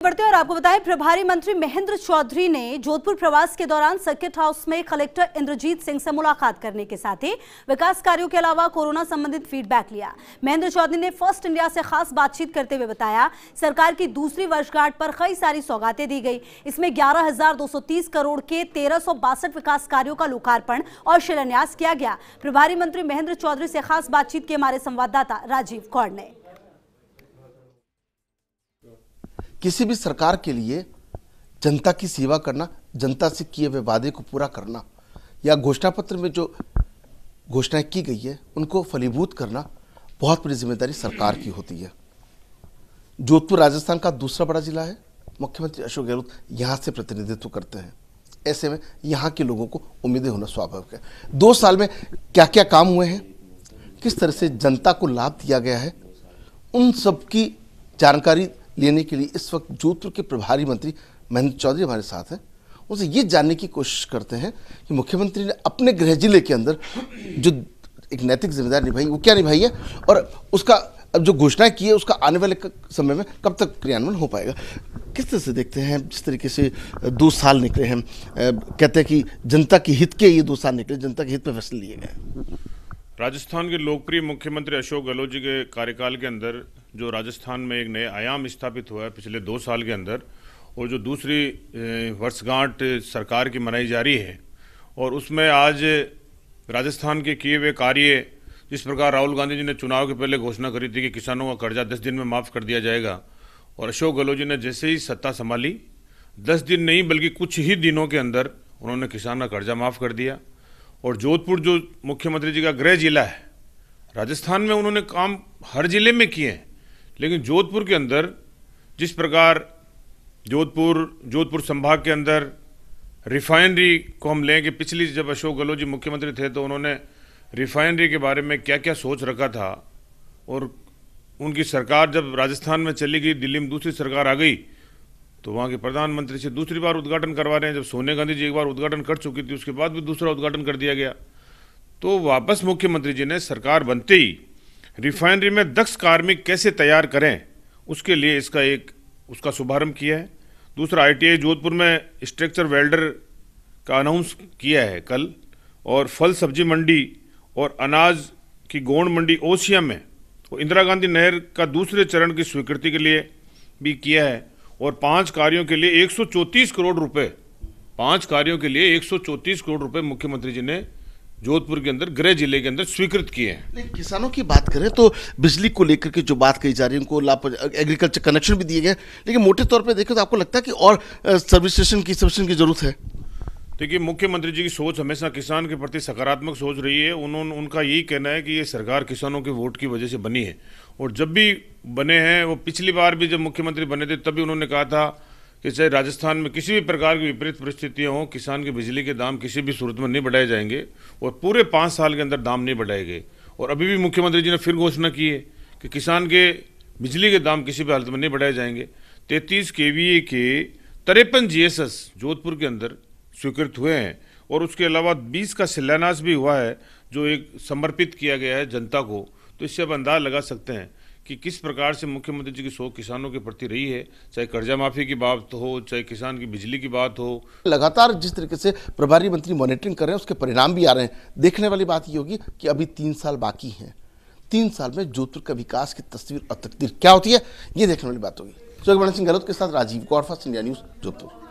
बढ़ते और आपको बताएं, प्रभारी मंत्री महेंद्र चौधरी ने जोधपुर प्रवास के दौरान सर्किट हाउस में कलेक्टर इंद्रजीत सिंह से मुलाकात करने के साथ ही विकास कार्यों के अलावा कोरोना संबंधित फीडबैक लिया। महेंद्र चौधरी ने फर्स्ट इंडिया से खास बातचीत करते हुए बताया, सरकार की दूसरी वर्षगांठ पर कई सारी सौगातें दी गई। इसमें 11,230 करोड़ के 1362 विकास कार्यों का लोकार्पण और शिलान्यास किया गया। प्रभारी मंत्री महेंद्र चौधरी से खास बातचीत के हमारे संवाददाता राजीव कौर ने। किसी भी सरकार के लिए जनता की सेवा करना, जनता से किए हुए वादे को पूरा करना या घोषणा पत्र में जो घोषणाएं की गई है उनको फलीभूत करना बहुत बड़ी जिम्मेदारी सरकार की होती है। जोधपुर राजस्थान का दूसरा बड़ा जिला है। मुख्यमंत्री अशोक गहलोत यहाँ से प्रतिनिधित्व करते हैं। ऐसे में यहाँ के लोगों को उम्मीदें होना स्वाभाविक है। 2 साल में क्या क्या काम हुए हैं, किस तरह से जनता को लाभ दिया गया है, उन सब की जानकारी लेने के लिए इस वक्त जोधपुर के प्रभारी मंत्री महेंद्र चौधरी हमारे साथ हैं। उनसे ये जानने की कोशिश करते हैं कि मुख्यमंत्री ने अपने गृह जिले के अंदर जो एक नैतिक जिम्मेदारी निभाई वो क्या निभाई है और उसका अब जो घोषणा की है उसका आने वाले समय में कब तक क्रियान्वयन हो पाएगा। किस तरह से देखते हैं जिस तरीके से 2 साल निकले हैं, कहते हैं कि जनता के हित के ये 2 साल निकले, जनता के हित में फैसले लिए गए। राजस्थान के लोकप्रिय मुख्यमंत्री अशोक गहलोत जी के कार्यकाल के अंदर जो राजस्थान में एक नए आयाम स्थापित हुआ है पिछले 2 साल के अंदर, और जो दूसरी वर्षगांठ सरकार की मनाई जा रही है, और उसमें आज राजस्थान के किए हुए कार्य, जिस प्रकार राहुल गांधी जी ने चुनाव के पहले घोषणा करी थी कि किसानों का कर्जा 10 दिन में माफ़ कर दिया जाएगा, और अशोक गहलोत जी ने जैसे ही सत्ता संभाली 10 दिन नहीं बल्कि कुछ ही दिनों के अंदर उन्होंने किसान का कर्जा माफ़ कर दिया। और जोधपुर जो मुख्यमंत्री जी का गृह जिला है, राजस्थान में उन्होंने काम हर जिले में किए हैं, लेकिन जोधपुर के अंदर जिस प्रकार जोधपुर संभाग के अंदर रिफाइनरी को हम लें कि पिछली जब अशोक गहलोत जी मुख्यमंत्री थे तो उन्होंने रिफाइनरी के बारे में क्या क्या सोच रखा था, और उनकी सरकार जब राजस्थान में चली गई, दिल्ली में दूसरी सरकार आ गई तो वहाँ के प्रधानमंत्री से दूसरी बार उद्घाटन करवा रहे हैं। जब सोनिया गांधी जी एक बार उद्घाटन कर चुकी थी, उसके बाद भी दूसरा उद्घाटन कर दिया गया। तो वापस मुख्यमंत्री जी ने सरकार बनते ही रिफाइनरी में दक्ष कार्मिक कैसे तैयार करें उसके लिए उसका शुभारंभ किया है। दूसरा, ITI जोधपुर में स्ट्रक्चर वेल्डर का अनाउंस किया है कल, और फल सब्जी मंडी और अनाज की गोंड मंडी ओसिया में और इंदिरा गांधी नहर का दूसरे चरण की स्वीकृति के लिए भी किया है, और 5 कार्यों के लिए 134 करोड़ रुपए 5 कार्यों के लिए 134 करोड़ रुपए मुख्यमंत्री जी ने जोधपुर के अंदर गृह जिले के अंदर स्वीकृत किए हैं। लेकिन किसानों की बात करें तो बिजली को लेकर के जो बात कही जा रही है, उनको एग्रीकल्चर कनेक्शन भी दिए गए, लेकिन मोटे तौर पे देखें तो आपको लगता है कि और सर्विस स्टेशन की जरूरत है? देखिए, मुख्यमंत्री जी की सोच हमेशा किसान के प्रति सकारात्मक सोच रही है। उनका यही कहना है कि ये सरकार किसानों के वोट की वजह से बनी है, और जब भी बने हैं, वो पिछली बार भी जब मुख्यमंत्री बने थे तभी उन्होंने कहा था कि चाहे राजस्थान में किसी भी प्रकार की विपरीत परिस्थितियां हों, किसान के बिजली के दाम किसी भी सूरत में नहीं बढ़ाए जाएंगे, और पूरे 5 साल के अंदर दाम नहीं बढ़ाए गए। और अभी भी मुख्यमंत्री जी ने फिर घोषणा की है कि किसान के बिजली के दाम किसी भी हालत में नहीं बढ़ाए जाएंगे। 33 kVA के 53 GSS जोधपुर के अंदर स्वीकृत हुए हैं, और उसके अलावा 20 का शिलान्यास भी हुआ है जो एक समर्पित किया गया है जनता को। तो इससे आप अंदाज लगा सकते हैं कि किस प्रकार से मुख्यमंत्री जी की सोच किसानों के प्रति रही है, चाहे कर्जा माफी की बात हो, चाहे किसान की बिजली की बात हो। लगातार जिस तरीके से प्रभारी मंत्री मॉनिटरिंग कर रहे हैं उसके परिणाम भी आ रहे हैं। देखने वाली बात ये होगी कि अभी 3 साल बाकी हैं। 3 साल में जोधपुर का विकास की तस्वीर और तकदीर क्या होती है, ये देखने वाली बात होगी। अशोक गहलोत के साथ Rajeev Kaur, First India News, Jodhpur.